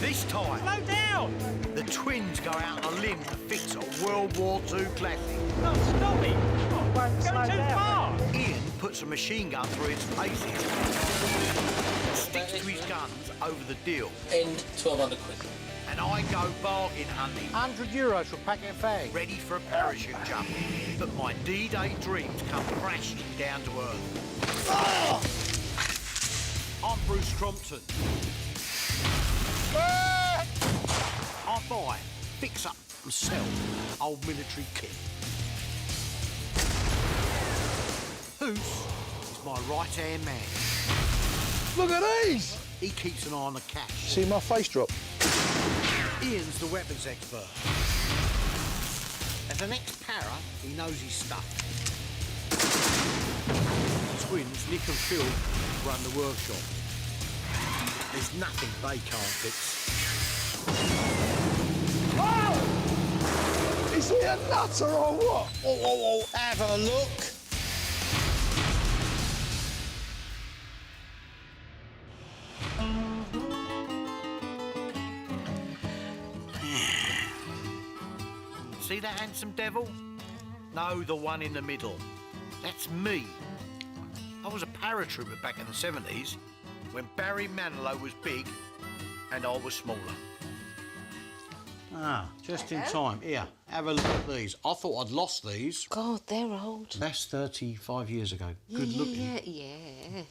This time, Slow down! the twins go out on a limb to fix a World War II classic. No, stop it! Oh, Won't slow going too down. far! Ian puts a machine gun through its faces, sticks to his guns over the deal, End 1,200 quid. and I go bargain hunting, €100 for a packet of fags. ready for a parachute jump. But my D-Day dreams come crashing down to earth. I'm Bruce Crompton. I buy, fix up and sell old military kit. Hoos is my right-hand man. Look at these! He keeps an eye on the cash. See my face drop? Ian's the weapons expert. As an ex-para, he knows his stuff. The twins, Nick and Phil, run the workshop. There's nothing they can't fix. Oh! Is he a nutter or what? Oh, have a look. See that handsome devil? No, the one in the middle. That's me. I was a paratrooper back in the 70s when Barry Manilow was big and I was smaller. Ah, just in time. Here, have a look at these. I thought I'd lost these. God, they're old. That's 35 years ago. Yeah, Good looking. yeah.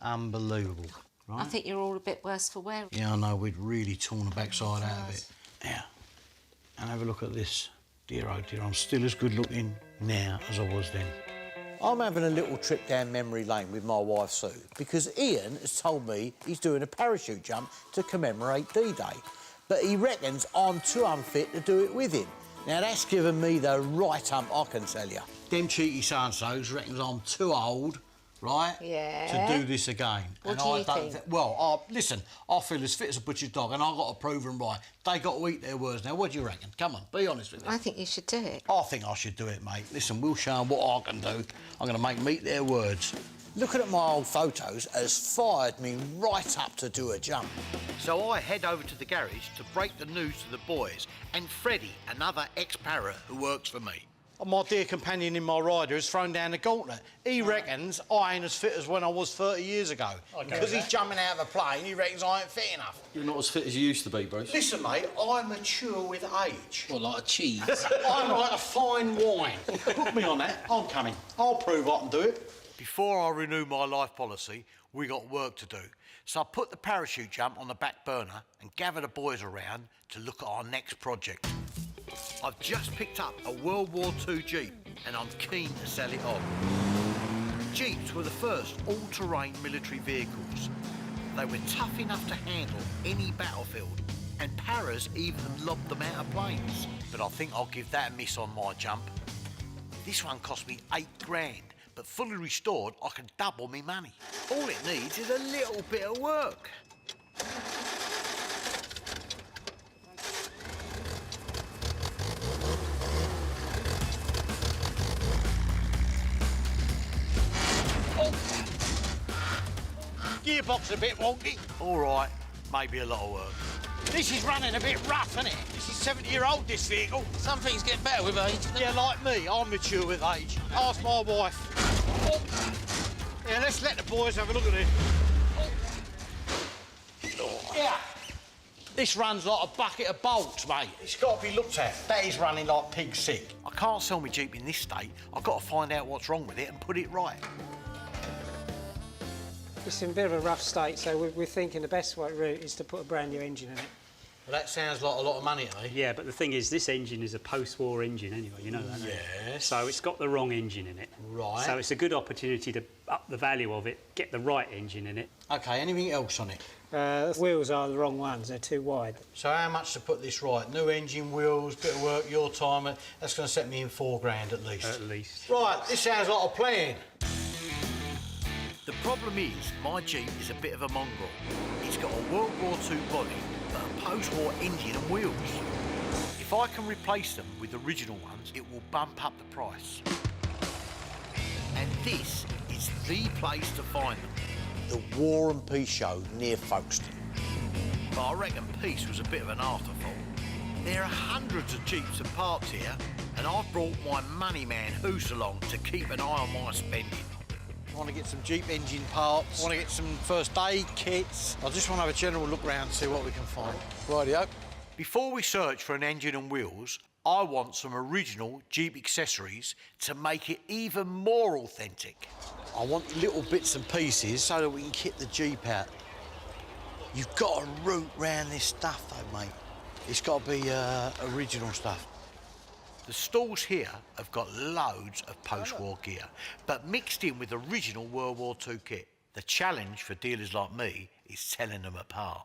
Unbelievable. Right? I think you're all a bit worse for wear. Yeah, I know. We'd really torn the backside out of it. Yeah. And have a look at this. Dear, oh dear, I'm still as good looking now as I was then. I'm having a little trip down memory lane with my wife Sue because Ian has told me he's doing a parachute jump to commemorate D-Day. But he reckons I'm too unfit to do it with him. Now, that's given me the right hump, I can tell you. Them cheeky so-and-sos reckons I'm too old, right, Yeah. to do this again. What and do I you don't think? Well, listen, I feel as fit as a butcher's dog and I've got to prove them right. They got to eat their words. Now, what do you reckon? Come on, be honest with me. I think you should do it. I think I should do it, mate. Listen, we'll show them what I can do. I'm going to make them eat their words. Looking at my old photos has fired me right up to do a jump. So I head over to the garage to break the news to the boys and Freddie, another ex-para who works for me. My dear companion in my rider has thrown down the gauntlet. He reckons I ain't as fit as when I was 30 years ago. Because he's jumping out of a plane, he reckons I ain't fit enough. You're not as fit as you used to be, Bruce. Listen, mate, I mature with age. Well, like a cheese. I'm like a fine wine. Put me on that. I'm coming. I'll prove I can do it. Before I renew my life policy, we got work to do. So I put the parachute jump on the back burner and gather the boys around to look at our next project. I've just picked up a World War II Jeep and I'm keen to sell it on. Jeeps were the first all-terrain military vehicles. They were tough enough to handle any battlefield and paras even lobbed them out of planes. But I think I'll give that a miss on my jump. This one cost me £8,000, but fully restored I can double me money. All it needs is a little bit of work. Gearbox a bit wonky. All right, maybe a lot of work. This is running a bit rough, isn't it? This is 70-year-old, this vehicle. Some things get better with age. Yeah, like me, I'm mature with age. Ask my wife. Oh. Yeah, let's let the boys have a look at it. Oh. Yeah. This runs like a bucket of bolts, mate. It's got to be looked at. That is running like pig sick. I can't sell my Jeep in this state. I've got to find out what's wrong with it and put it right. It's in a bit of a rough state, so we're thinking the best route is to put a brand new engine in it. Well, that sounds like a lot of money to me. Yeah, but the thing is, this engine is a post-war engine anyway, you know that, don't you? Yes. So it's got the wrong engine in it. Right. So it's a good opportunity to up the value of it, get the right engine in it. OK, anything else on it? The wheels are the wrong ones, they're too wide. So how much to put this right? New engine, wheels, bit of work, your time, that's going to set me in £4,000 at least. At least. Right, this sounds like a plan. The problem is, my Jeep is a bit of a mongrel. It's got a World War II body, but a post-war engine and wheels. If I can replace them with original ones, it will bump up the price. And this is the place to find them. The War and Peace Show near Folkestone. but I reckon peace was a bit of an afterthought. There are hundreds of Jeeps and parts here, and I've brought my money man Hoos along to keep an eye on my spending. I want to get some Jeep engine parts, I want to get some first aid kits. I just want to have a general look round and see what we can find. Rightio. Before we search for an engine and wheels, I want some original Jeep accessories to make it even more authentic. I want little bits and pieces so that we can kit the Jeep out. You've got to root round this stuff though, mate. It's got to be original stuff. The stalls here have got loads of post-war gear, but mixed in with original World War II kit. The challenge for dealers like me is telling them apart.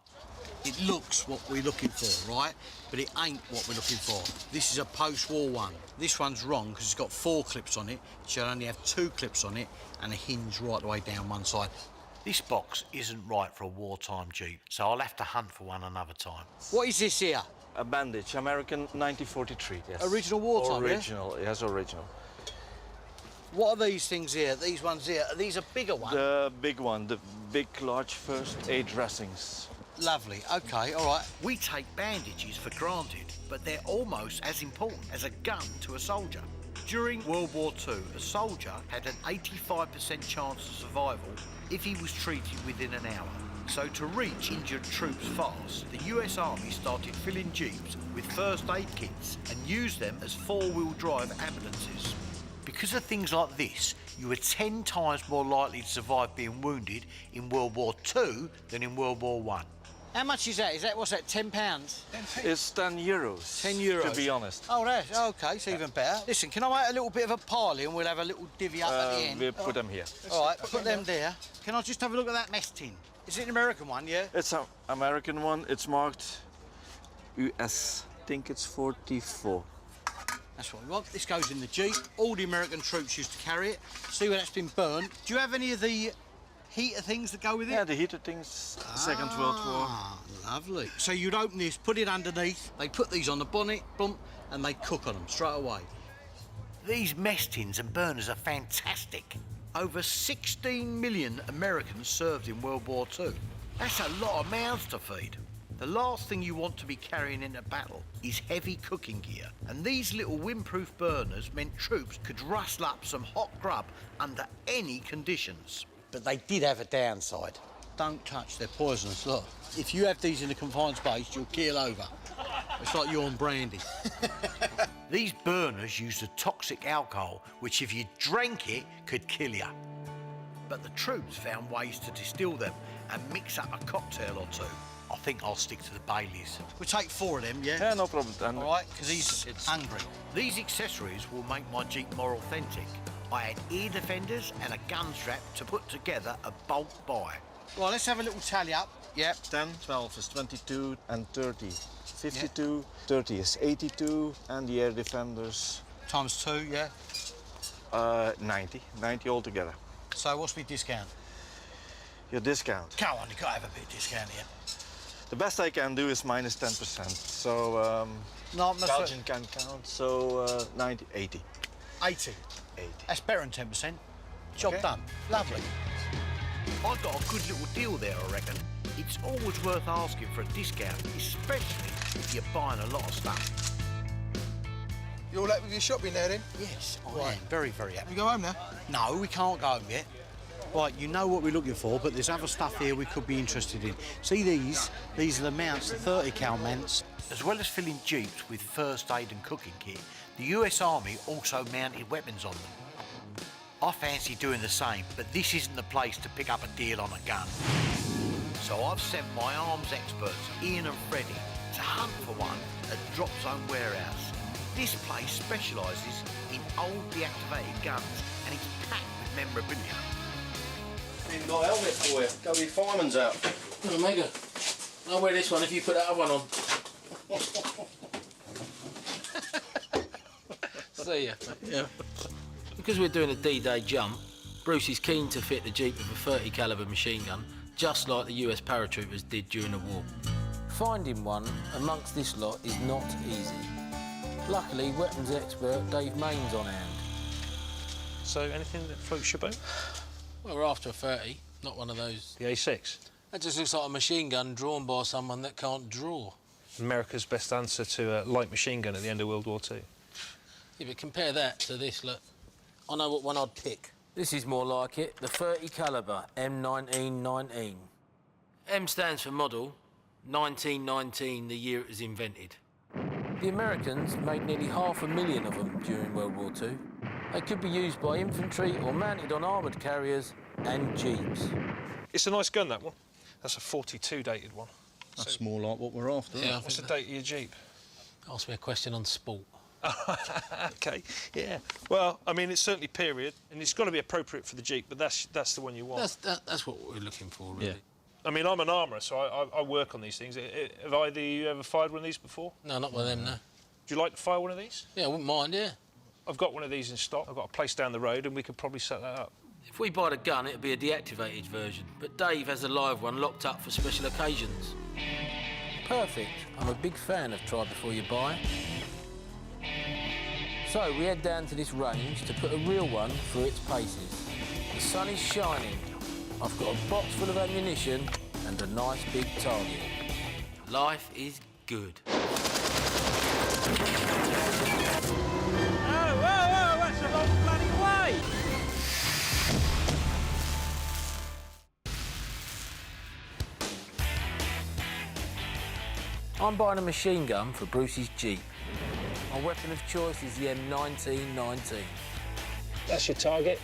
It looks what we're looking for, right? But it ain't what we're looking for. This is a post-war one. This one's wrong because it's got 4 clips on it. It should only have 2 clips on it and a hinge right the way down one side. This box isn't right for a wartime Jeep, so I'll have to hunt for one another time. What is this here? A bandage, American 1943, yes. Original wartime, Original, yes, original. What are these things here, these ones here? Are these a bigger one? The big one, the big, large first aid dressings. Lovely, OK, all right. We take bandages for granted, but they're almost as important as a gun to a soldier. During World War II, a soldier had an 85% chance of survival if he was treated within an hour. So to reach injured troops fast, the US Army started filling Jeeps with first aid kits and used them as 4-wheel drive ambulances. Because of things like this, you were 10 times more likely to survive being wounded in World War II than in World War I. How much is that? What's that, £10? It's 10 euros. 10 euros. To be honest. Oh, that's OK, it's even better. Listen, can I make a little bit of a pile and we'll have a little divvy up at the end? We'll put them here. All right, put them there. Can I just have a look at that mess tin? Is it an American one, yeah? It's an American one. It's marked US. I think it's 44. That's what we want. This goes in the Jeep. All the American troops used to carry it. See where that's been burned. Do you have any of the heater things that go with it? Yeah, the heater things, Second World War. Lovely. So you'd open this, put it underneath, they put these on the bonnet, boom, and they cook on them straight away. These mess tins and burners are fantastic. Over 16 million Americans served in World War II. That's a lot of mouths to feed. The last thing you want to be carrying into battle is heavy cooking gear, and these little windproof burners meant troops could rustle up some hot grub under any conditions. But they did have a downside. Don't touch, they're poisonous, look. If you have these in a confined space, you'll keel over. It's like you're on brandy. These burners used a toxic alcohol, which if you drank it, could kill you. But the troops found ways to distill them and mix up a cocktail or two. I think I'll stick to the Baileys. We'll take 4 of them, yeah? Yeah, no problem. And all right, because he's hungry. These accessories will make my Jeep more authentic. I had ear defenders and a gun strap to put together a bulk buy. Right, let's have a little tally up. Yep. 10, 12 is 22 and 30. 52, 30 is 82, and the air defenders... Times 2, yeah? 90 altogether. So what's my discount? Your discount? Come on, you got to have a bit of discount here. The best I can do is minus 10%. So, no, Belgian can count, so 90, 80. 80? 80. That's better than 10%. Job Okay. done. Lovely. I've got a good little deal there, I reckon. It's always worth asking for a discount, especially if you're buying a lot of stuff. You all happy with your shopping now, then? Yes, I am. Very, very happy. We go home now? No, we can't go home yet. Right, you know what we're looking for, but there's other stuff here we could be interested in. See these? These are the mounts, the 30 cal mounts. As well as filling Jeeps with first aid and cooking kit, the US Army also mounted weapons on them. I fancy doing the same, but this isn't the place to pick up a deal on a gun. So I've sent my arms experts, Ian and Freddie, to hunt for one at Drop Zone Warehouse. This place specialises in old deactivated guns and it's packed with memorabilia. Even got a helmet for you. Go with fireman's out. Oh, Mega. I'll wear this one if you put that other one on. See ya. Yeah. Because we're doing a D-Day jump, Bruce is keen to fit the Jeep with a 30 calibre machine gun, just like the US paratroopers did during the war. Finding one amongst this lot is not easy. Luckily, weapons expert Dave Main's on hand. So anything that floats your boat? Well, we're after a 30, not one of those. The A6? That just looks like a machine gun drawn by someone that can't draw. America's best answer to a light machine gun at the end of World War II. Yeah, but compare that to this, look. I know what one I'd pick. This is more like it, the 30 calibre M1919. M stands for model, 1919, the year it was invented. The Americans made nearly 500,000 of them during World War II. They could be used by infantry or mounted on armoured carriers and jeeps. It's a nice gun, that one. That's a 42 dated one. That's more like what we're after. Yeah, What's the date of your Jeep? ask me a question on sport. OK, yeah. Well, I mean, it's certainly period, and it's got to be appropriate for the Jeep, but that's the one you want. That's what we're looking for, really. Yeah. I mean, I'm an armourer, so I work on these things. Have either you ever fired one of these before? No, not with them, no. Do you like to fire one of these? Yeah, I wouldn't mind, yeah. I've got one of these in stock. I've got a place down the road, and we could probably set that up. If we buy the gun, it'll be a deactivated version, but Dave has a live one locked up for special occasions. Perfect. I'm a big fan of try before you buy. So we head down to this range to put a real one through its paces. The sun is shining. I've got a box full of ammunition and a nice big target. Life is good. Oh, that's a long bloody way! I'm buying a machine gun for Bruce's Jeep. My weapon of choice is the M1919. That's your target.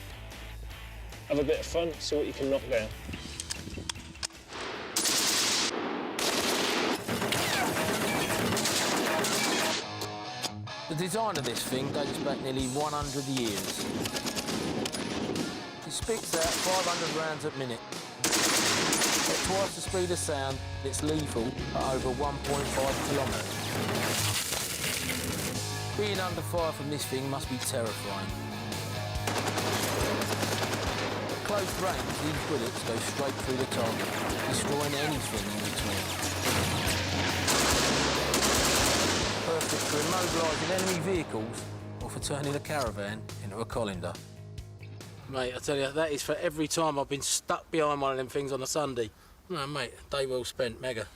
Have a bit of fun, see what you can knock down. The design of this thing dates back nearly 100 years. It spits out 500 rounds a minute. At twice the speed of sound, it's lethal at over 1.5 kilometres. Being under fire from this thing must be terrifying. At close range, these bullets go straight through the target, destroying anything in between. Perfect for immobilising enemy vehicles or for turning a caravan into a colander. Mate, I tell you, that is for every time I've been stuck behind one of them things on a Sunday. No, mate, day well spent, mega.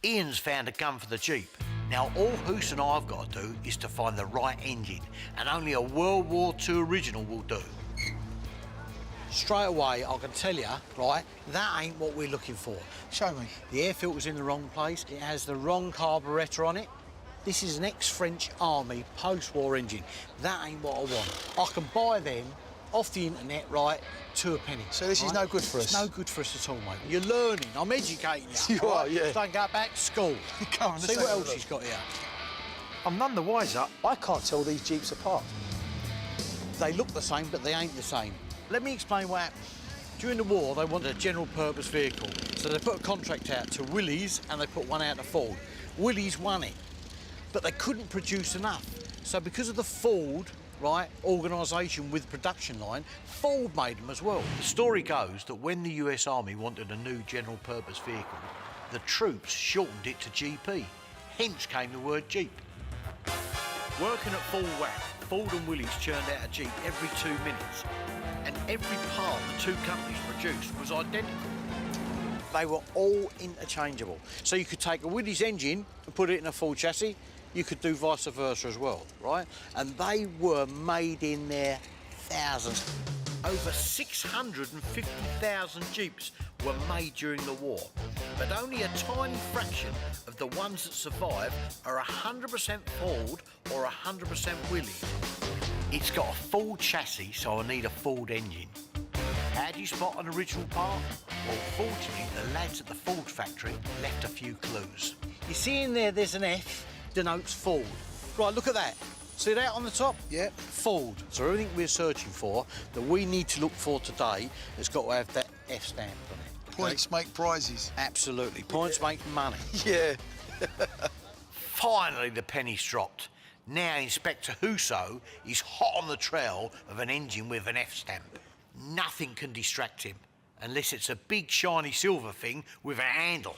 Ian's found a gun for the Jeep. Now, all Hoos and I've got to do is to find the right engine, and only a World War II original will do. Straight away, I can tell you, right, that ain't what we're looking for. Show me. The air filter's in the wrong place. It has the wrong carburettor on it. This is an ex-French Army post-war engine. That ain't what I want. I can buy them off the internet, right, to a penny. So this is no good for us? It's no good for us at all, mate. You're learning. I'm educating you. You are, yeah. Don't go back to school. Come on, see what else he's got here. I'm none the wiser. I can't tell these Jeeps apart. They look the same, but they ain't the same. Let me explain what happened. During the war, they wanted a general-purpose vehicle, so they put a contract out to Willys and they put one out to Ford. Willys won it, but they couldn't produce enough. So because of the Ford, right, organisation with production line, Ford made them as well. The story goes that when the US Army wanted a new general-purpose vehicle, the troops shortened it to GP. Hence came the word Jeep. Working at full whack, Ford and Willys churned out a Jeep every 2 minutes, and every part the two companies produced was identical. They were all interchangeable. So you could take a Willys engine and put it in a Ford chassis. You could do vice versa as well, right? And they were made in their thousands. Over 650,000 Jeeps were made during the war, but only a tiny fraction of the ones that survive are 100% Ford or 100% Willys. It's got a Ford chassis, so I need a Ford engine. How do you spot an original part? Well, fortunately, the lads at the Ford factory left a few clues. You see in there, there's an F, denotes Ford. Right, look at that. See that on the top? Yeah. Ford. So everything we're searching for, that we need to look for today, has got to have that F stamp on it. Points make prizes. Absolutely. Points make money. Yeah. Finally, the penny's dropped. Now Inspector Husso is hot on the trail of an engine with an F stamp. Nothing can distract him, unless it's a big shiny silver thing with a handle.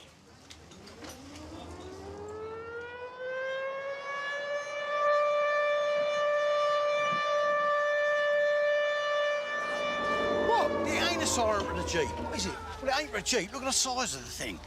Jeep. What is it? Well, it ain't for a Jeep. Look at the size of the thing.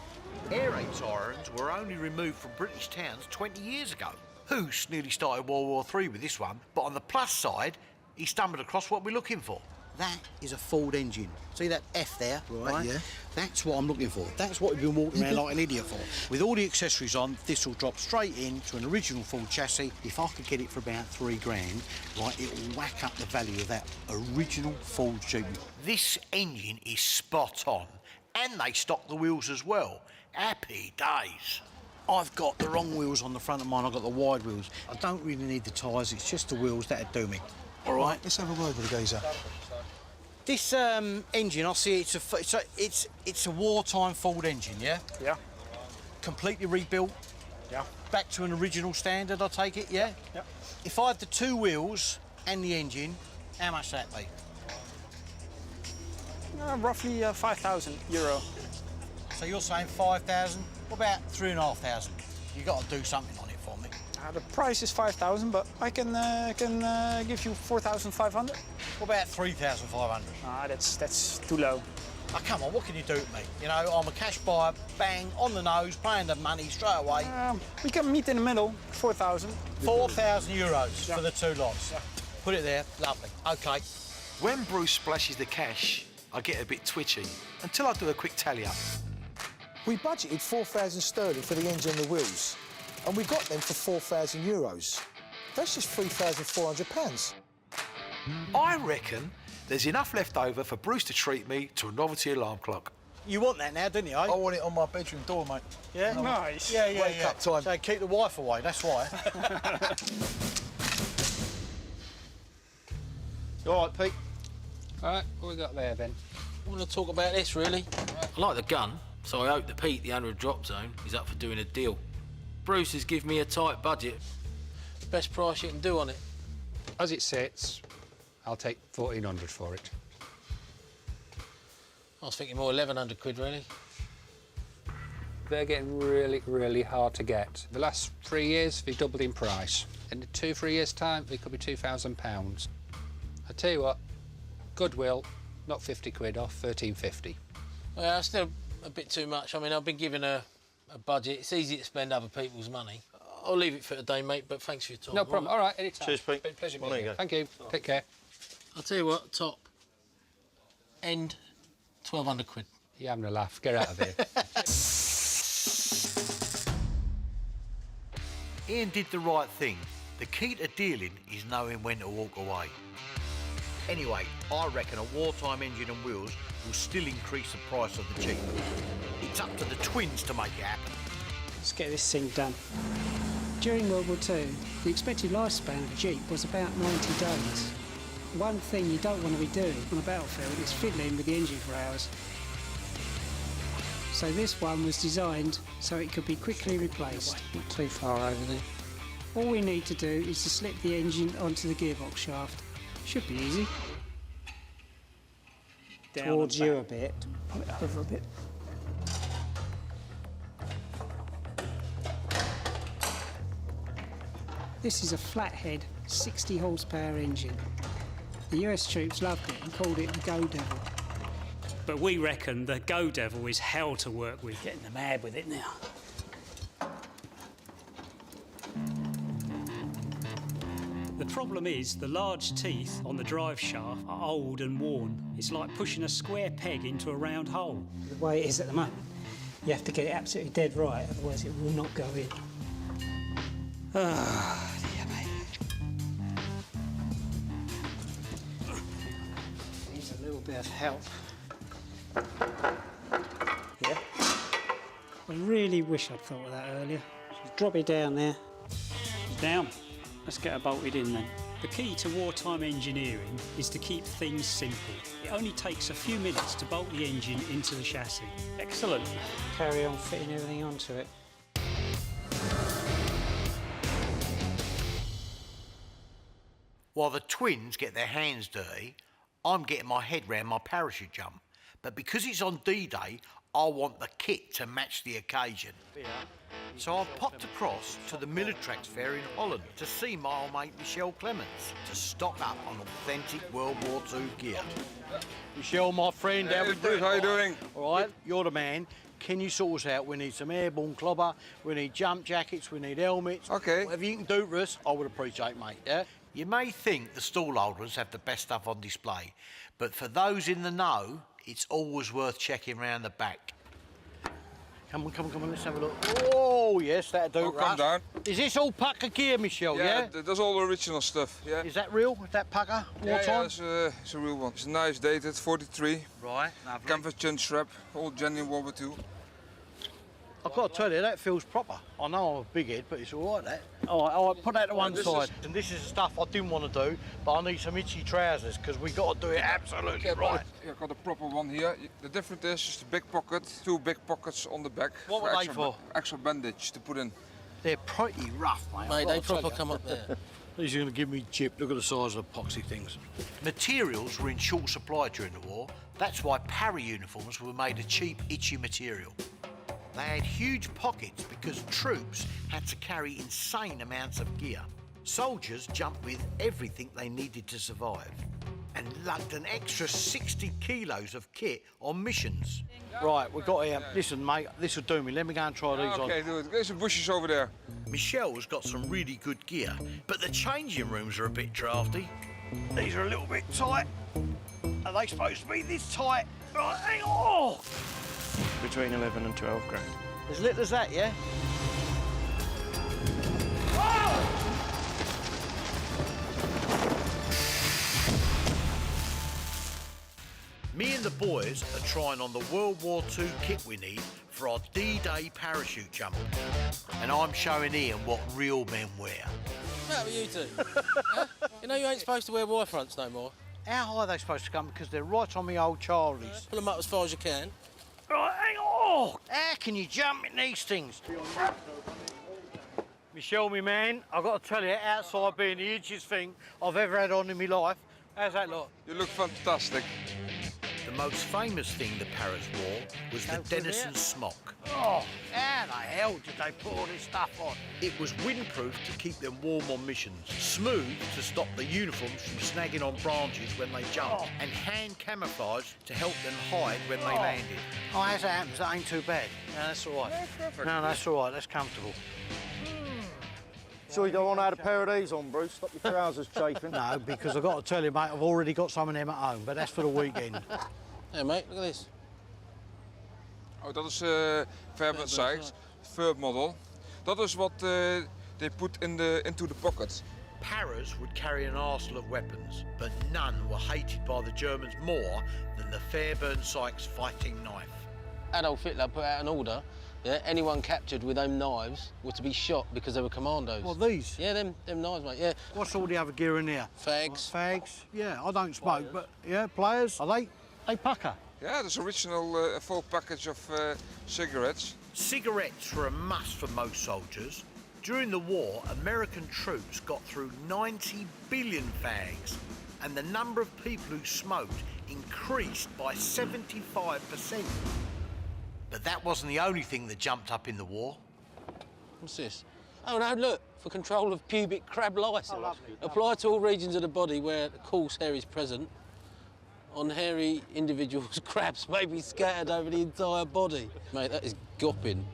Air raid sirens were only removed from British towns 20 years ago. Hoos nearly started World War III with this one, but on the plus side, he stumbled across what we're looking for. That is a Ford engine. See that F there? Right, yeah. That's what I'm looking for. That's what we've been walking around like an idiot for. With all the accessories on, this will drop straight into an original Ford chassis. If I could get it for about £3 grand, right, it'll whack up the value of that original Ford Jeep. This engine is spot on, and they stock the wheels as well. Happy days. I've got the wrong wheels on the front of mine. I've got the wide wheels. I don't really need the tyres. It's just the wheels that'd do me. All right, let's have a word with the geezer. This engine, I see it's a wartime Ford engine, yeah? Yeah. Completely rebuilt? Yeah. Back to an original standard, I take it, yeah? Yeah. If I had the 2 wheels and the engine, how much that be? Roughly €5,000. So you're saying 5,000? What about 3,500? You got to do something on it for me. The price is 5,000, but I can give you 4,500. What about 3,500? That's too low. Oh, come on, what can you do to me? You know, I'm a cash buyer, bang, on the nose, paying the money straight away. We can meet in the middle, 4,000. 4,000 euros for the 2 lots. Yeah. Put it there, lovely. OK. When Bruce splashes the cash, I get a bit twitchy until I do a quick tally up. We budgeted 4,000 sterling for the engine and the wheels, and we got them for 4,000 euros. That's just £3,400. I reckon there's enough left over for Bruce to treat me to a novelty alarm clock. You want that now, didn't you, eh? I want it on my bedroom door, mate. Yeah? Nice. Yeah. Wake up time. So keep the wife away, that's why. You all right, Pete? All right, what we got there, then? I want to talk about this, really. I like the gun, so I hope that Pete, the owner of Drop Zone, is up for doing a deal. Bruce has given me a tight budget. Best price you can do on it. As it sits, I'll take 1,400 for it. I was thinking more 1,100 quid, really. They're getting really, really hard to get. The last 3 years, they've doubled in price. In 2-3 years' time, they could be £2,000. I tell you what, goodwill, knock 50 quid off, 1,350. Well, that's still a bit too much. I mean, I've been given a budget. It's easy to spend other people's money. I'll leave it for today, mate, but thanks for your time. No problem. All right, anytime. Cheers, Pete. Been a pleasure Well, meeting there you. you go. Thank you. Take care. I'll tell you what, top. End 1,200 quid. You're having a laugh. Get out of here. Ian did the right thing. The key to dealing is knowing when to walk away. Anyway, I reckon a wartime engine and wheels will still increase the price of the Jeep. It's up to the twins to make it happen. Let's get this thing done. During World War II, the expected lifespan of a Jeep was about 90 days. One thing you don't want to be doing on a battlefield is fiddling with the engine for hours. So this one was designed so it could be quickly replaced. Not too far over there. All we need to do is to slip the engine onto the gearbox shaft. Should be easy. Down Towards and you back. a bit. Pull it over a bit. This is a flathead, 60 horsepower engine. The US troops loved it and called it the Go Devil. But we reckon the Go Devil is hell to work with. Getting the mad with it now. The problem is the large teeth on the drive shaft are old and worn. It's like pushing a square peg into a round hole. The way it is at the moment, you have to get it absolutely dead right, otherwise it will not go in. Ah, dear mate. Needs a little bit of help. Yeah. I really wish I'd thought of that earlier. Just drop it down there. Down. Let's get her bolted in then. The key to wartime engineering is to keep things simple. It only takes a few minutes to bolt the engine into the chassis. Excellent. Carry on fitting everything onto it. While the twins get their hands dirty, I'm getting my head round my parachute jump. But because it's on D-Day, I want the kit to match the occasion. So I've popped across to the Militrax fair in Holland to see my old mate Michel Clements to stock up on authentic World War II gear. Michel, my friend, how we doing? How you doing? All right, you're the man. Can you sort us out? We need some airborne clobber, we need jump jackets, we need helmets. Okay. Whatever you can do for us, I would appreciate, mate, yeah? You may think the stallholders have the best stuff on display, but for those in the know, it's always worth checking round the back. Come on, let's have a look. Oh, yes, that'll do, Oh, calm down. Is this all Pucker gear, Michel, yeah? That's all original stuff, yeah. Is that real? Is that Pucker? Yeah, it's a real one. It's nice, dated, 43. Right, lovely. Canvas chin strap, all genuine World War II. I've got to tell you, that feels proper. I know I'm a big head, but it's all right, that. All right, put that to one side. And this is the stuff I didn't want to do, but I need some itchy trousers, because we got to do it absolutely right. Yeah, I've got a proper one here. The difference is just a big pocket, 2 big pockets on the back. What were they for? Extra bandage to put in. They're pretty rough, mate. Mate, they proper come up there. These are going to give me chip. Look at the size of the epoxy things. Materials were in short supply during the war. That's why para uniforms were made of cheap, itchy material. They had huge pockets because troops had to carry insane amounts of gear. Soldiers jumped with everything they needed to survive and lugged an extra 60 kilos of kit on missions. Right, we've got here. Listen, mate, this will do me. Let me go and try these on. Okay, do it. There's some bushes over there. Michel's got some really good gear, but the changing rooms are a bit drafty. These are a little bit tight. Are they supposed to be this tight? Right, hang on. Between 11 and 12 grand. As little as that, yeah? Me and the boys are trying on the World War II kit we need for our D-Day parachute jump. And I'm showing Ian what real men wear. What about you two? Huh? You know you ain't supposed to wear Y fronts no more. How high are they supposed to come? Because they're right on me old Charlies. Pull them up as far as you can. Right, hang on! How can you jump in these things? Michel, me man, I've got to tell you, outside being the itchiest thing I've ever had on in my life, how's that look? You look fantastic. The most famous thing the Paras wore was the Denison smock. Oh, how the hell did they put all this stuff on? It was windproof to keep them warm on missions, smooth to stop the uniforms from snagging on branches when they jumped, and hand camouflage to help them hide when they landed. Oh, as it happens, that ain't too bad. No, that's all right. Yeah, perfect. No, that's all right, that's comfortable. Sure you don't want to add a pair of these on, Bruce? Stop your trousers chafing. No, because I've got to tell you, mate, I've already got some of them at home, but that's for the weekend. Hey, mate, look at this. Oh, dat is Fairbairn Sykes, third model. Dat is what they put into the pocket. Paras would carry an arsenal of weapons, but none were hated by the Germans more than the Fairbairn Sykes fighting knife. Adolf Hitler put out an order. Yeah, anyone captured with them knives were to be shot because they were commandos. What, these? Yeah, them knives, mate, yeah. What's all the other gear in there? Fags. Fags? Yeah, I don't smoke, but yeah, players, are they pucker? Yeah, there's original full package of cigarettes. Cigarettes were a must for most soldiers. During the war, American troops got through 90 billion fags, and the number of people who smoked increased by 75%. But that wasn't the only thing that jumped up in the war. What's this? Oh, no, look, for control of pubic crab lice. Apply to all regions of the body where the coarse hair is present. On hairy individuals, crabs may be scattered over the entire body. Mate, that is gopping.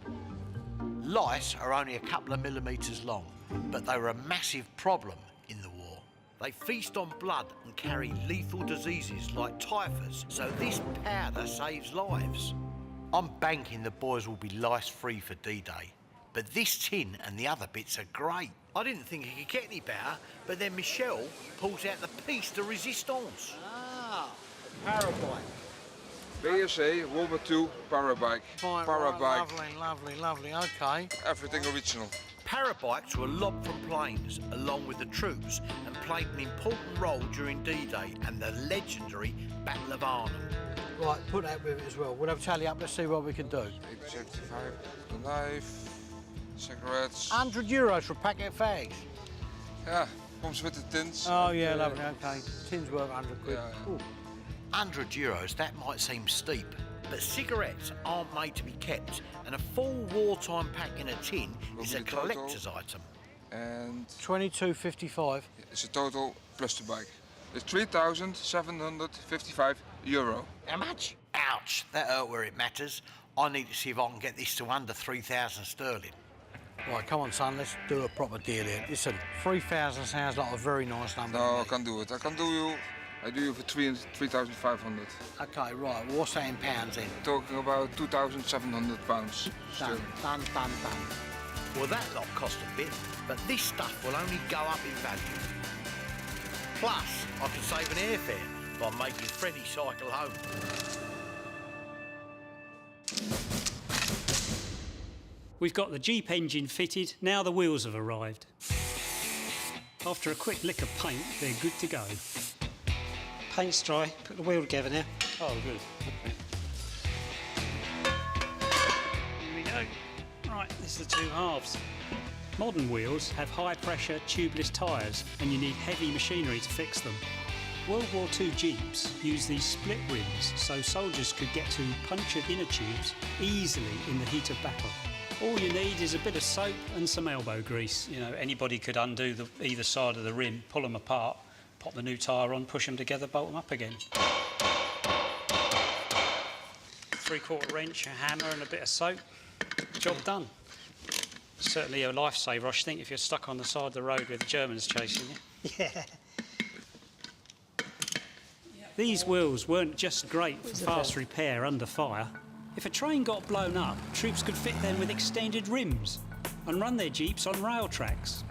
Lice are only a couple of millimetres long, but they were a massive problem in the war. They feast on blood and carry lethal diseases like typhus, so this powder saves lives. I'm banking the boys will be lice-free for D-Day, but this tin and the other bits are great. I didn't think it could get any better, but then Michel pulls out the piece de resistance. Ah, Parabike. BSA, World War II, Parabike. Fine, Parabike. Right, lovely, okay. Everything original. Parabikes were lobbed from planes along with the troops and played an important role during D-Day and the legendary Battle of Arnhem. Right, put that with it as well. We'll have a tally up, let's see what we can do. 875, the knife, cigarettes. €100 for a packet of fags. Yeah, comes with the tins. Oh yeah, lovely, okay. Tins worth 100 quid. Yeah. €100, that might seem steep, But cigarettes aren't made to be kept, and a full wartime pack in a tin is a collector's item. And £22.55. it's a total plus the bike. It's €3,755. How much? Ouch, that hurt where it matters. I need to see if I can get this to under 3,000 sterling. Right, come on, son, let's do a proper deal here. Listen, 3,000 sounds like a very nice number. No, I can't do it. I do you for 3,500. OK, right, well, what's that in pounds then? Talking about £2,700. Done. Well, that lot cost a bit, but this stuff will only go up in value. Plus, I can save an airfare by making Freddie cycle home. We've got the Jeep engine fitted, now the wheels have arrived. After a quick lick of paint, they're good to go. Paint's dry, put the wheel together now. Oh, good. Here we go. Right, this is the two halves. Modern wheels have high-pressure tubeless tyres, and you need heavy machinery to fix them. World War II Jeeps used these split rims so soldiers could get to punctured inner tubes easily in the heat of battle. All you need is a bit of soap and some elbow grease. You know, anybody could undo either side of the rim, pull them apart, pop the new tyre on, push them together, bolt them up again. 3/4 wrench, a hammer and a bit of soap. Job done. Certainly a lifesaver, I should think, if you're stuck on the side of the road with the Germans chasing you. Yeah. These wheels weren't just great for fast repair under fire. If a train got blown up, troops could fit them with extended rims and run their jeeps on rail tracks.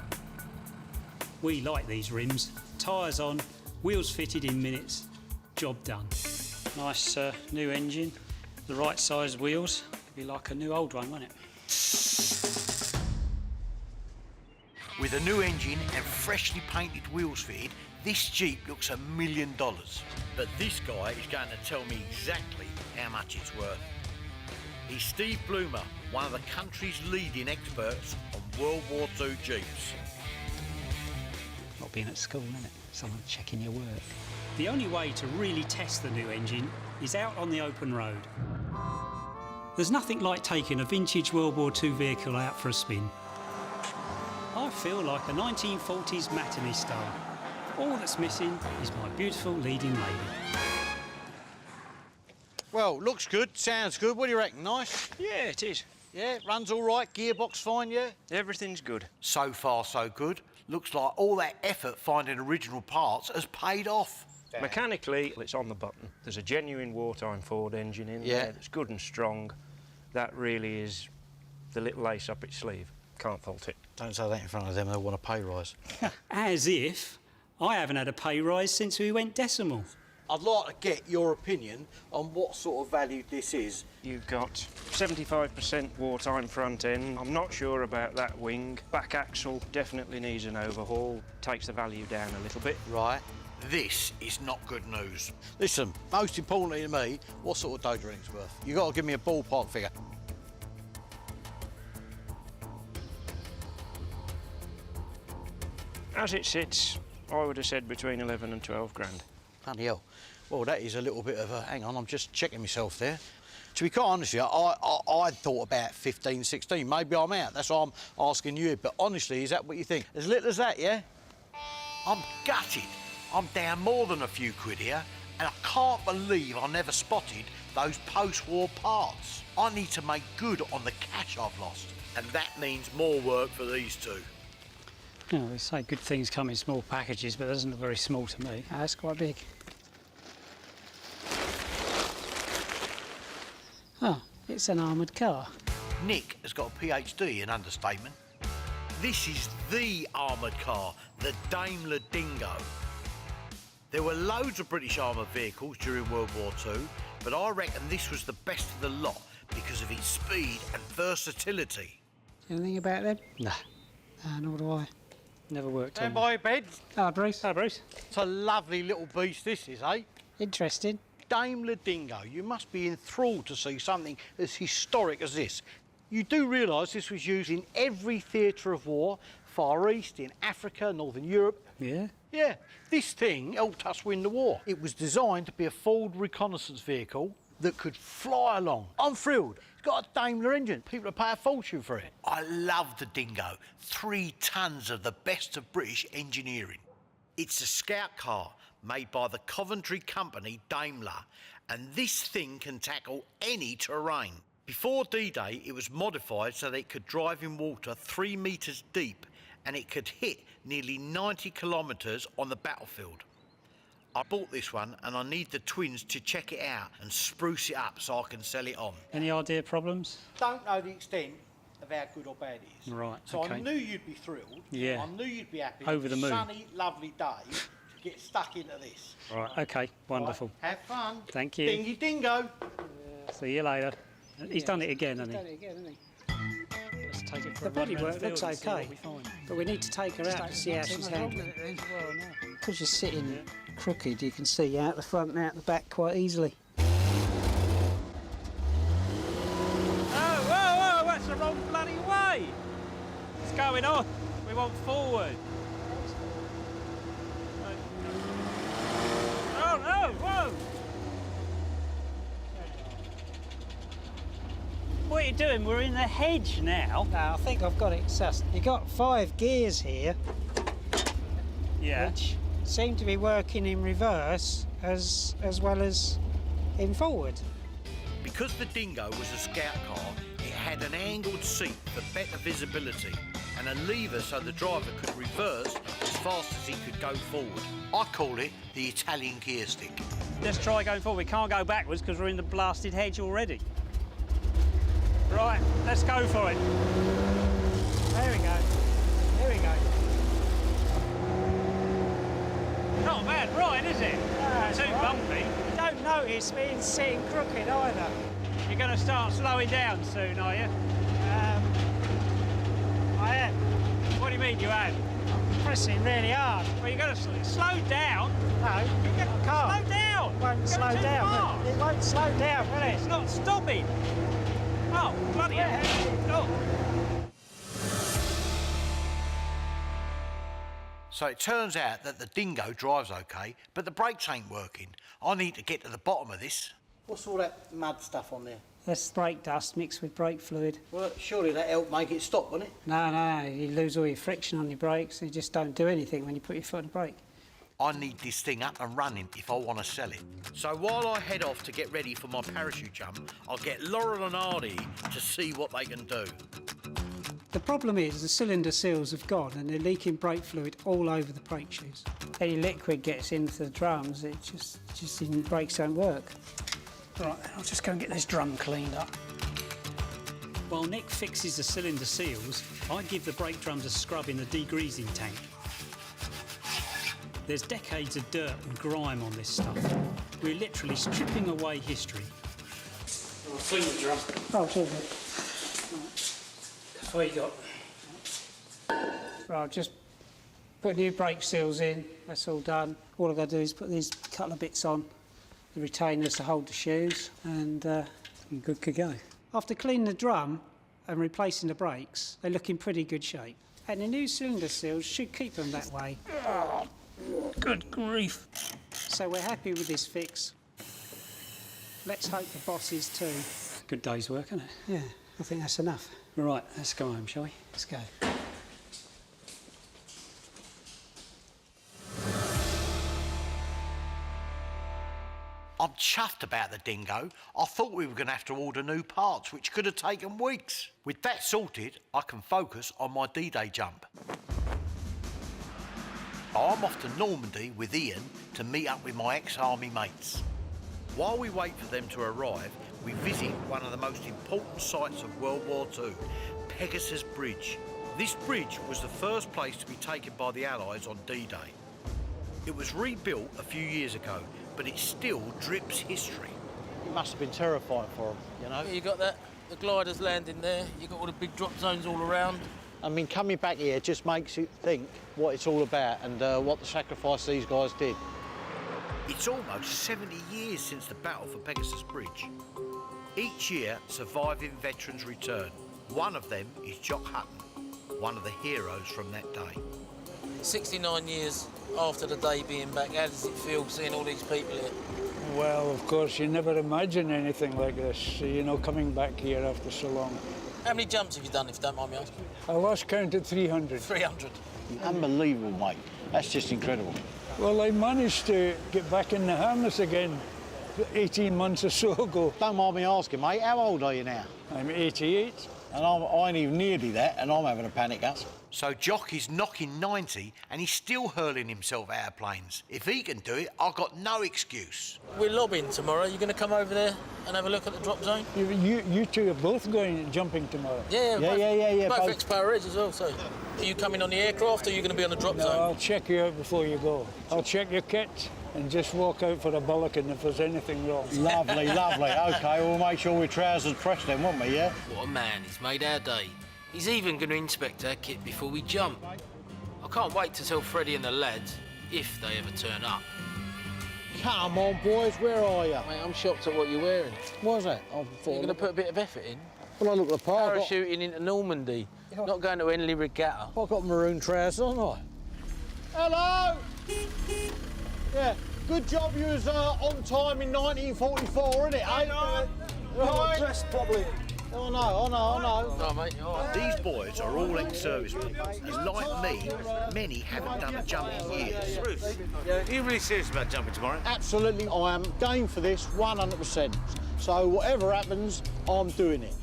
We like these rims. Tyres on, wheels fitted in minutes, job done. Nice new engine, the right size wheels. It'd be like a new old one, wouldn't it? With a new engine and freshly painted wheels fitted, this Jeep looks $1 million. But this guy is going to tell me exactly how much it's worth. He's Steve Bloomer, one of the country's leading experts on World War II Jeeps. Not being at school, isn't it? Someone checking your work. The only way to really test the new engine is out on the open road. There's nothing like taking a vintage World War II vehicle out for a spin. I feel like a 1940s matinee star. All that's missing is my beautiful leading lady. Well, looks good, sounds good. What do you reckon? Nice? Yeah, it is. Yeah, runs all right, gearbox fine, yeah? Everything's good. So far, so good. Looks like all that effort finding original parts has paid off. Mechanically, it's on the button. There's a genuine wartime Ford engine in Yeah. there that's good and strong. That really is the little ace up its sleeve. Can't fault it. Don't say that in front of them, they'll want a pay rise. As if I haven't had a pay rise since we went decimal. I'd like to get your opinion on what sort of value this is. You've got 75% wartime front end. I'm not sure about that wing. Back axle definitely needs an overhaul. Takes the value down a little bit. Right. This is not good news. Listen, most importantly to me, what sort of dough do you think it's worth? You've got to give me a ballpark figure. As it sits, I would have said between 11 and 12 grand. Bloody hell. Well, that is a little bit of a... Hang on, I'm just checking myself there. To be quite honest with you, I thought about 15, 16. Maybe I'm out. That's why I'm asking you. But honestly, is that what you think? As little as that, yeah? I'm gutted. I'm down more than a few quid here, and I can't believe I never spotted those post-war parts. I need to make good on the cash I've lost, and that means more work for these two. You know, they say good things come in small packages, but that doesn't look very small to me. Oh, that's quite big. Oh, it's an armoured car. Nick has got a PhD in understatement. This is the armoured car, the Daimler Dingo. There were loads of British armoured vehicles during World War II, but I reckon this was the best of the lot because of its speed and versatility. Anything about them? Nah. Nor do I. Never worked Stand on by your bed. Hello, Bruce. Hello, Bruce. It's a lovely little beast, this is, eh? Interesting. Daimler Dingo. You must be enthralled to see something as historic as this. You do realise this was used in every theatre of war, Far East, in Africa, Northern Europe. Yeah? Yeah, this thing helped us win the war. It was designed to be a forward reconnaissance vehicle, that could fly along. I'm thrilled. It's got a Daimler engine. People will pay a fortune for it. I love the Dingo. 3 tons of the best of British engineering. It's a scout car made by the Coventry company Daimler, and this thing can tackle any terrain. Before D-Day, it was modified so that it could drive in water 3 metres deep, and it could hit nearly 90 kilometres on the battlefield. I bought this one and I need the twins to check it out and spruce it up so I can sell it on. Any idea problems? Don't know the extent of how good or bad it is. Right, So okay. I knew you'd be thrilled. Yeah. I knew you'd be happy. Over the moon. Sunny, lovely day to get stuck into this. Right, OK, wonderful. Right, have fun. Thank you. Dingy Dingo. See you later. He's done it again, hasn't he? Done it again, hasn't he? Let's take it for The a run round bodywork the looks field and see what okay, we find. but we need to take her out to see how she's handling it. Because you're sitting crooked, you can see out the front and out the back quite easily. Oh, whoa, whoa, that's the wrong bloody way. What's going on? We want forward. Oh, no, whoa. What are you doing? We're in the hedge now. No, I think I've got it sussed. You've got 5 gears here, Yeah. which seem to be working in reverse as well as in forward. Because the Dingo was a scout car, it had an angled seat for better visibility and a lever so the driver could reverse as fast as he could go forward. I call it the Italian gear stick. Let's try going forward. We can't go backwards because we're in the blasted hedge already. Right, let's go for it. There we go. There we go. Not a bad ride, is it? That's Too right. bumpy. You don't notice me sitting crooked either. You're going to start slowing down soon, are you? I am. What do you mean you have? Pressing really hard. Well, you're going to slow down. No, I can't. Slow down. It won't Go slow too down. fast. It won't slow down, will it? It's not stopping. Oh, bloody hell. Oh. So it turns out that the Dingo drives okay, but the brakes ain't working. I need to get to the bottom of this. What's all that mud stuff on there? That's brake dust mixed with brake fluid. Well, surely that helped make it stop, wouldn't it? No, you lose all your friction on your brakes. You just don't do anything when you put your foot on the brake. I need this thing up and running if I want to sell it. So while I head off to get ready for my parachute jump, I'll get Laurel and Hardy to see what they can do. The problem is the cylinder seals have gone and they're leaking brake fluid all over the brake shoes. Any liquid gets into the drums, it just the brakes don't work. Right, I'll just go and get this drum cleaned up. While Nick fixes the cylinder seals, I give the brake drums a scrub in the degreasing tank. There's decades of dirt and grime on this stuff. We're literally stripping away history. I'll clean the drum. Oh, cheers, mate. That's what you got. Right, just put new brake seals in, that's all done. All I've got to do is put these couple of bits on, the retainers to hold the shoes, and I'm good to go. After cleaning the drum and replacing the brakes, they look in pretty good shape. And the new cylinder seals should keep them that way. Good grief. So we're happy with this fix. Let's hope the boss is too. Good day's work, isn't it? Yeah, I think that's enough. Right, let's go home, shall we? Let's go. I'm chuffed about the Dingo. I thought we were going to have to order new parts, which could have taken weeks. With that sorted, I can focus on my D-Day jump. I'm off to Normandy with Ian to meet up with my ex-army mates. While we wait for them to arrive, we visit one of the most important sites of World War II, Pegasus Bridge. This bridge was the first place to be taken by the Allies on D-Day. It was rebuilt a few years ago, but it still drips history. It must have been terrifying for them, you know? Yeah, you got that, the gliders landing there, you got all the big drop zones all around. I mean, coming back here just makes you think what it's all about and what the sacrifice these guys did. It's almost 70 years since the battle for Pegasus Bridge. Each year, surviving veterans return. One of them is Jock Hutton, one of the heroes from that day. 69 years after the day being back, how does it feel seeing all these people here? Well, of course, you never imagine anything like this, you know, coming back here after so long. How many jumps have you done, if you don't mind me asking? I lost count at 300. 300. Unbelievable, mate. That's just incredible. Well, I managed to get back in the harness again 18 months or so ago. Don't mind me asking, mate, how old are you now? I'm 88. And I ain't even nearly that, and I'm having a panic up. So Jock is knocking 90, and he's still hurling himself out of planes. If he can do it, I've got no excuse. We're lobbing tomorrow. You going to come over there and have a look at the drop zone? You two are both going jumping tomorrow? Yeah. Both both. ex-Power Reds as well, so... Are you coming on the aircraft, or are you going to be on the drop No, zone? I'll check you out before you go. I'll check your kit and just walk out for a bulletin if there's anything wrong. Lovely, lovely. OK, we'll make sure we're trousers pressed then, won't we, yeah? What a man. He's made our day. He's even going to inspect our kit before we jump. I can't wait to tell Freddie and the lads, if they ever turn up. Come on, boys, where are you? Mate, I'm shocked at what you're wearing. What's that? You're going to put a bit of effort in. Well, I look at the part. Parachuting into Normandy, not going to Henley Regatta. I've got maroon trousers, haven't I? Hello! Yeah, good job you was on time in 1944, innit, eh? I know. Right. Dressed properly. I know. No, mate, you're all right. These boys are all ex-servicemen, and like me, many haven't done a jump in years. Are you really serious about jumping tomorrow? Absolutely, I am game for this 100%. So whatever happens, I'm doing it.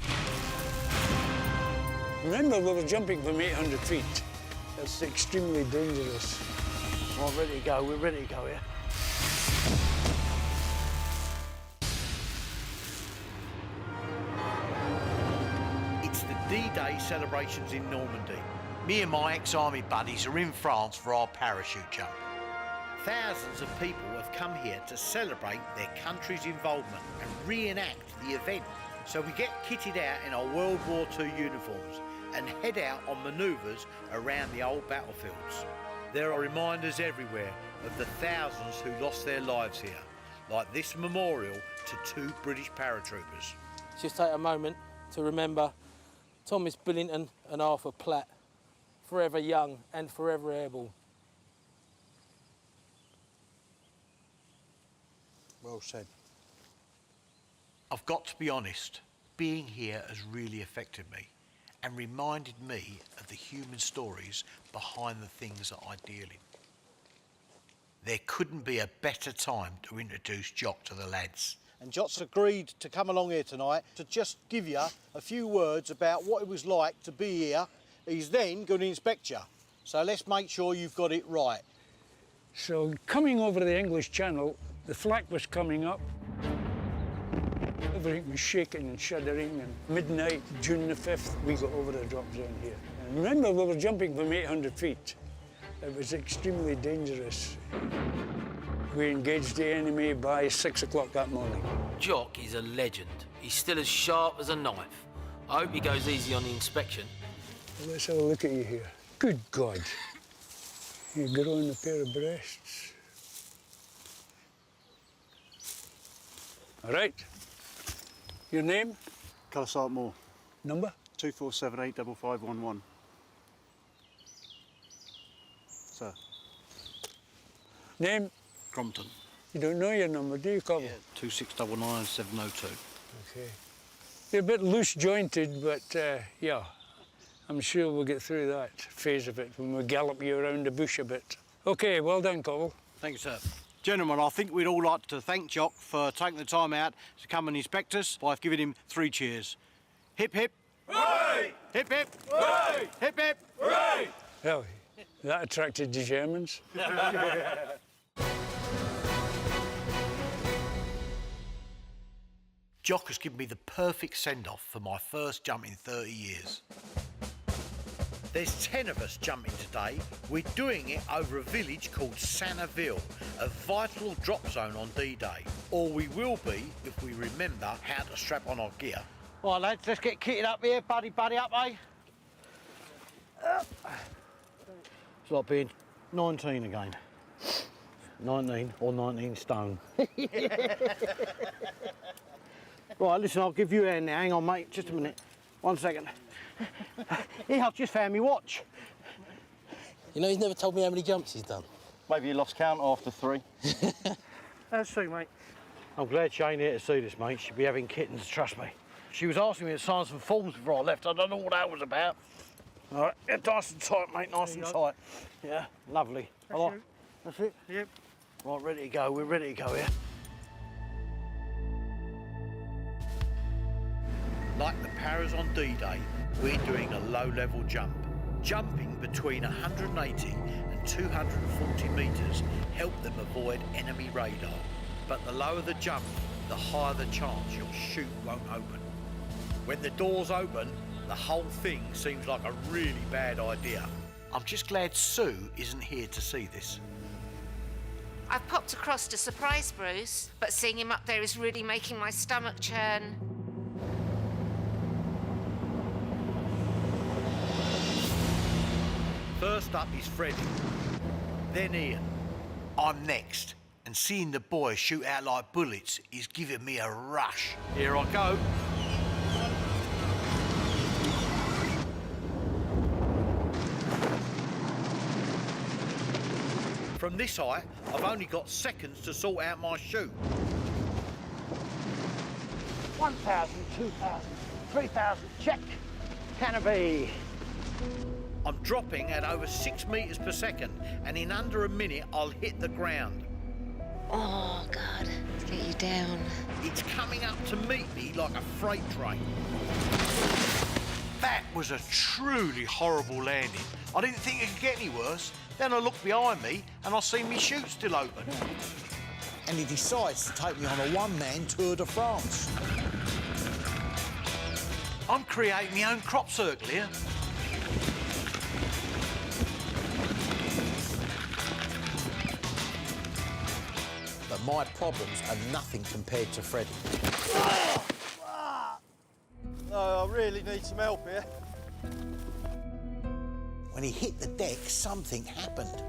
Remember, we were jumping from 800 feet. That's extremely dangerous. Right, ready to go. We're ready to go here. It's the D-Day celebrations in Normandy. Me and my ex-army buddies are in France for our parachute jump. Thousands of people have come here to celebrate their country's involvement and reenact the event. So we get kitted out in our World War II uniforms and head out on manoeuvres around the old battlefields. There are reminders everywhere of the thousands who lost their lives here, like this memorial to 2 British paratroopers. Just take a moment to remember Thomas Billington and Arthur Platt, forever young and forever airborne. Well said. I've got to be honest, being here has really affected me and reminded me of the human stories behind the things that I deal in. There couldn't be a better time to introduce Jock to the lads. And Jock's agreed to come along here tonight to just give you a few words about what it was like to be here. He's then going to inspect you. So let's make sure you've got it right. So coming over the English Channel, the flak was coming up. Everything was shaking and shuddering, and midnight, June the 5th, we got over the drop zone here. And remember, we were jumping from 800 feet. It was extremely dangerous. We engaged the enemy by 6 o'clock that morning. Jock is a legend. He's still as sharp as a knife. I hope he goes easy on the inspection. Well, let's have a look at you here. Good God. You're growing a pair of breasts. All right. Your name? Calasart Moore. Number? 24785511. Sir. Name? Crompton. You don't know your number, do you, Cobble? Yeah, 2699702. Okay. You're a bit loose-jointed, but, yeah, I'm sure we'll get through that phase of it when we gallop you around the bush a bit. OK, well done, Cobble. Thank you, sir. Gentlemen, I think we'd all like to thank Jock for taking the time out to come and inspect us by giving him 3 cheers. Hip, hip. Hooray! Hip, hip. Hooray! Hip, hip. Hooray! Well, that attracted the Germans. Jock has given me the perfect send-off for my first jump in 30 years. There's 10 of us jumping today. We're doing it over a village called Sanaville, a vital drop zone on D-Day. Or we will be if we remember how to strap on our gear. Right, lads, let's get kitted up here. Buddy up, eh? It's like being 19 again. 19 or 19 stone. Right, listen, I'll give you a hand now. Hang on, mate, just a minute. 1 second. Here, I've just found my watch. You know, he's never told me how many jumps he's done. Maybe you lost count after 3. Let's see, mate. I'm glad she ain't here to see this, mate. She'll be having kittens, trust me. She was asking me to sign some forms before I left. I don't know what that was about. All right, yeah, nice and tight, mate, nice and tight. Yeah, lovely. That's it? Yep. Right, ready to go. We're ready to go here. Like the paras on D-Day, we're doing a low-level jump. Jumping between 180 and 240 metres help them avoid enemy radar. But the lower the jump, the higher the chance your chute won't open. When the doors open, the whole thing seems like a really bad idea. I'm just glad Sue isn't here to see this. I've popped across to surprise Bruce, but seeing him up there is really making my stomach churn. First up is Freddie, then Ian. I'm next, and seeing the boys shoot out like bullets is giving me a rush. Here I go. From this height, I've only got seconds to sort out my chute. 1,000, 2,000, 3,000, check. Canopy. I'm dropping at over 6 metres per second, and in under a minute, I'll hit the ground. Oh, God, let's get you down. It's coming up to meet me like a freight train. That was a truly horrible landing. I didn't think it could get any worse. Then I look behind me and I see my chute still open. And he decides to take me on a one-man Tour de France. I'm creating my own crop circle here. But my problems are nothing compared to Freddie. No, I really need some help here. When he hit the deck, something happened.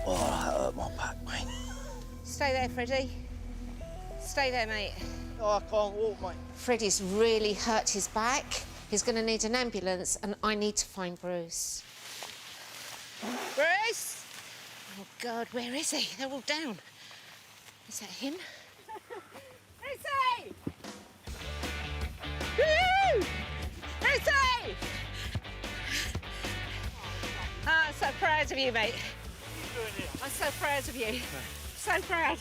Oh, that hurt my back, mate. Stay there, Freddie. Stay there, mate. Oh, I can't walk, mate. Freddie's really hurt his back. He's going to need an ambulance, and I need to find Bruce. Bruce! Oh, God, where is he? They're all down. Is that him? Brucey! Woo! Brucey! Oh, I'm so proud of you, mate. I'm so proud of you. So proud.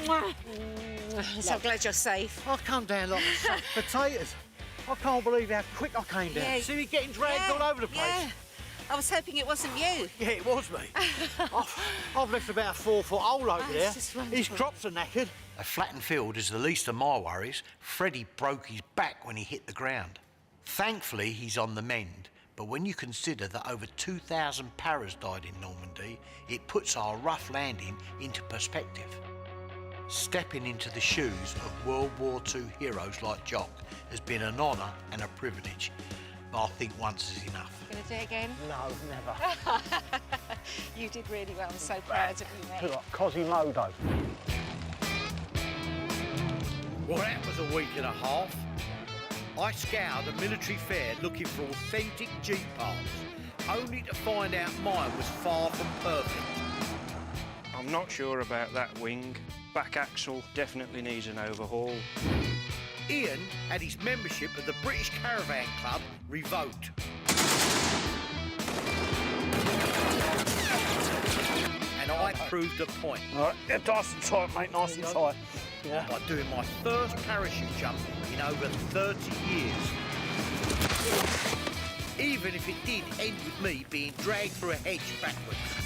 Mwah. I'm so glad you're safe. I come down like such potatoes. I can't believe how quick I came down. Yeah. See me getting dragged all over the place. Yeah. I was hoping it wasn't you. Yeah, it was me. I've left about a 4-foot hole over there. His crops are knackered. A flattened field is the least of my worries. Freddie broke his back when he hit the ground. Thankfully, he's on the mend. But when you consider that over 2,000 paras died in Normandy, it puts our rough landing into perspective. Stepping into the shoes of World War II heroes like Jock has been an honour and a privilege. But I think once is enough. Gonna do it again? No, never. You did really well. I'm so proud of you, mate. Like Quasimodo. Well, that was a week and a half. I scoured a military fair looking for authentic Jeep parts, only to find out mine was far from perfect. I'm not sure about that wing. Back axle definitely needs an overhaul. Ian had his membership of the British Caravan Club revoked. And I proved a point. All right, yeah, nice and tight, mate, nice and tight. Yeah. By doing my first parachute jump in over 30 years. Even if it did end with me being dragged through a hedge backwards.